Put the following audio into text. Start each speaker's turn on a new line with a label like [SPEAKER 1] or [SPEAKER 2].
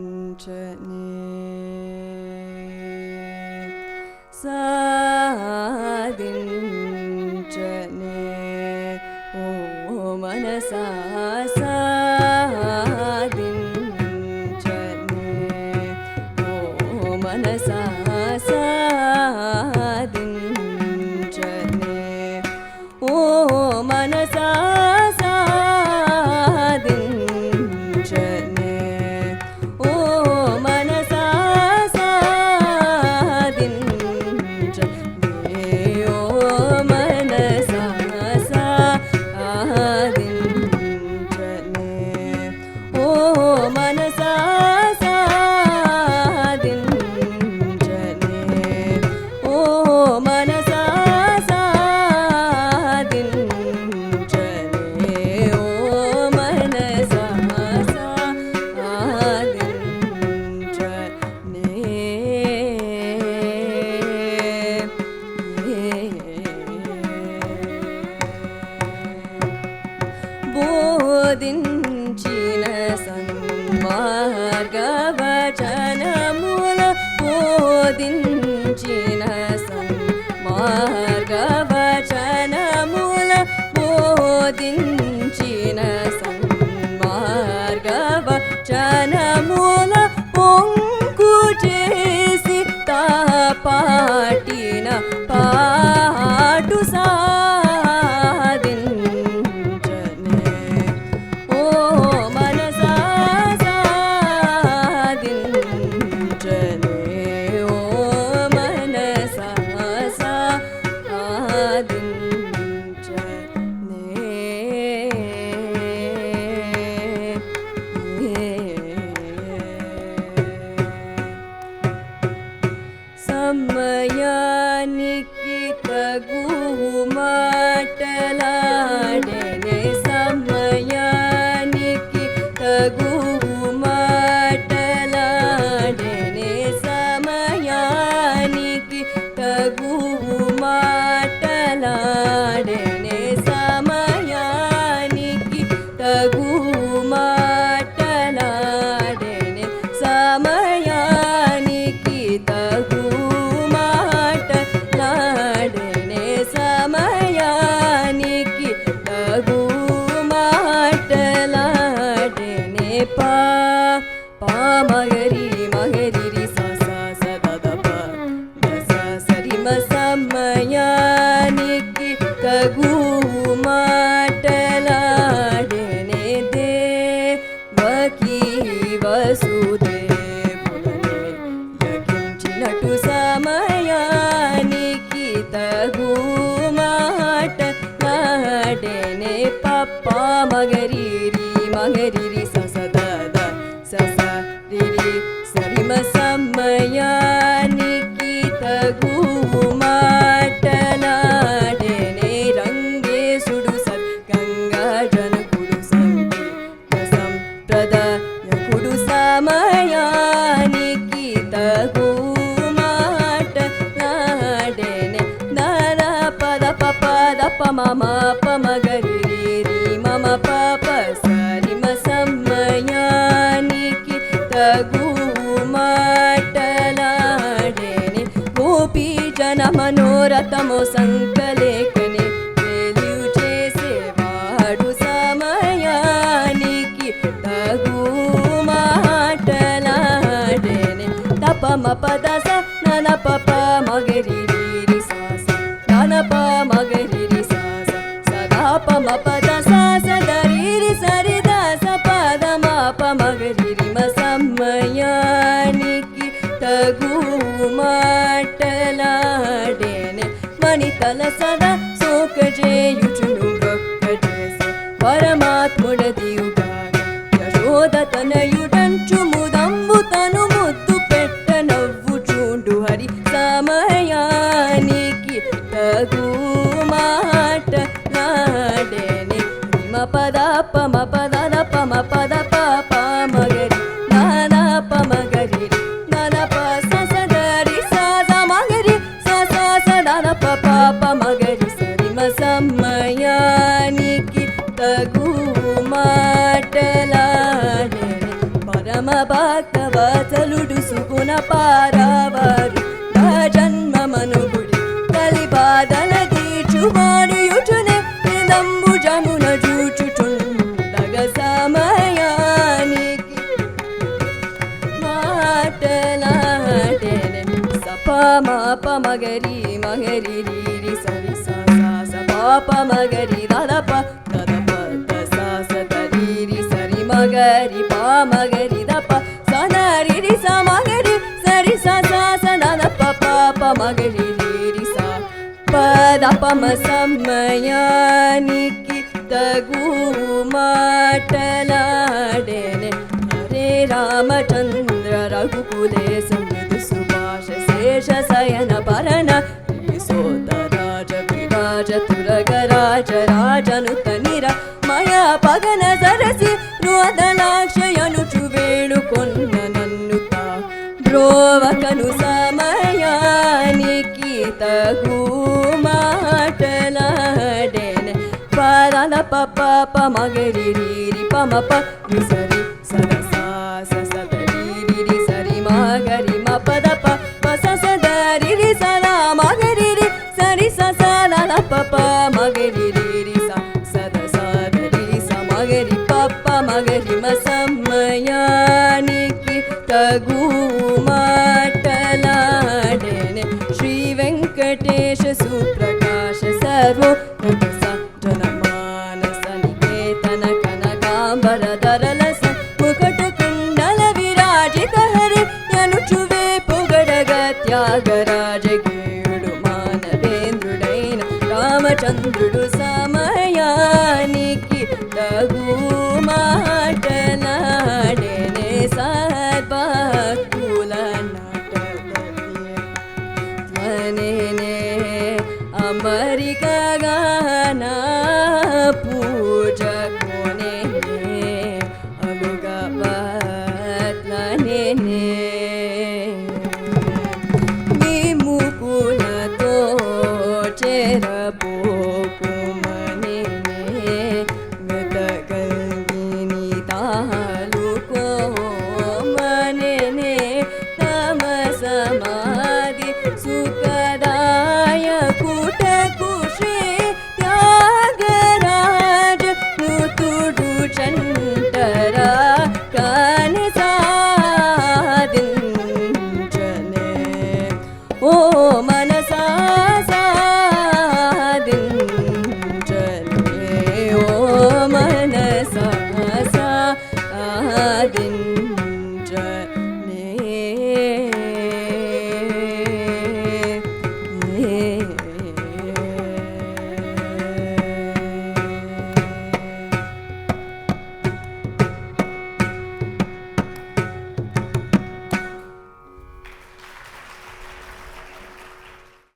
[SPEAKER 1] సాధించనే సాధించనే ఓ మనసా సాధించనే ఓ మనసా సాధించనే ఓ మనసా సాధించనే ఓ మనసా సాధించనే ఓ మనసా సాధించనే ఓ మనసా సాధించనే ఓ మనసా సాధించనే ఓ మనసా బోధించిన సన్మార్గవచనముల బోధించిన సన్మార్గవచనముల బోధించిన సన్మార్గవచనముల పొంగు చేసి పాటిన పాటు సాధించనే ఓ మనసా సాధించనే ఓ మనసా సమయానికి తగు మాటలాడనే సమయానికి తగు మాటలాడనే సమయానికి తగు మాటలాడనే సమయానికి తగు మాటలాడనే సమయానికి తగు మాటలాడనే సమయానికి తగు మాటలాడనే పామగరి మగరి సరి సమయానికి తగు మాటలాడనే దేవకీ వసుదేవులనే యగించినటు సమయానికి తగు మాటలాడనే పప్ప మగరి ససదద సస రిరి సరిమ సమయానికి తగు మాటలాడనే రంగేశుడు సద్గంగా జనకుడు సంప్రదాయకుడు సమయానికి తగు మాటలాడనే నర పద పద పమ పమగరి మమ పప సరిమ సమయానికి తగు మాటలాడనే గోపీ జన మనోరథము సంకలేకని తెలియు చేసేవాడు సమయానికి తగు మాటలాడనే తపమ పద స నన పప మగరి సాస నన ప మగరి సాస సదా పమ పద సాస దరి సరి దాస పద మా ప మగరి మ సమయానికి తగు మాటలాడేనే మణితల సదా సోక చేయుచును గొప్ప చేసే పరమాత్ముడ దియుగాక యశోద తనయుడంచు ముదంబు తను ముద్దు పెట్ట నవ్వు చూడు హరి సమయానికి తగు మాటలాడేనే మ పద పమ పద పమ పద ప మగరి నానా పమగరి నానా ప సదరి సద మగరి స స స నానా ప మగరి సరి మ సమ్మ మనుగుడి కలిబాధల తీర్చువాడియుచునే నంబు జమున చూచుచుండగ సమయానికి మాటలాడెనే సప మాప మగరి మగరి రీరి సరి సా సా స పాప మగరి దదప దదప దసా స దరీరి సరి మగరి పా మగరి దప సనరి స మగరి సరి స సా స దదప పాప మగరి రీరి సా పదపమ సమయానికి తగు మాటలాడెనే హరే రామచంద్ర రఘుకులే సమృదు సుభాష శేష శయన భరణ సోదరాజ విరాజ తురగరాజ రాజనుత నిర మయా పగన సరసి రోదలాక్షయనుచు వేడుకొన్న నన్ను తా బ్రోవకను సమయానికి తగు మాటలాడెనే పదన పప మగరి రీరి పమ ప సరి సరసా సదరి సరి మగరి మ పద ప సదరి సదా మగరి సరి సద పప మగరి రీరి సద సదరి స మగరి పప్ప మగరి మ సమయానికి తగు మాటలాడెనే శ్రీ వెంకటేశ సుప్రకాశ సర్వో జనమానస నికేతన కనకాంబర ధరలస ముకట కుండల విరాజిత హరి యనుచువే పొగడగ త్యాగరాజ గేయుడు మానవేంద్రుడైన రామచంద్రుడు సమయానికి తగు మాటలాడెనే సద్భక్తుల నాటనే అమరికగా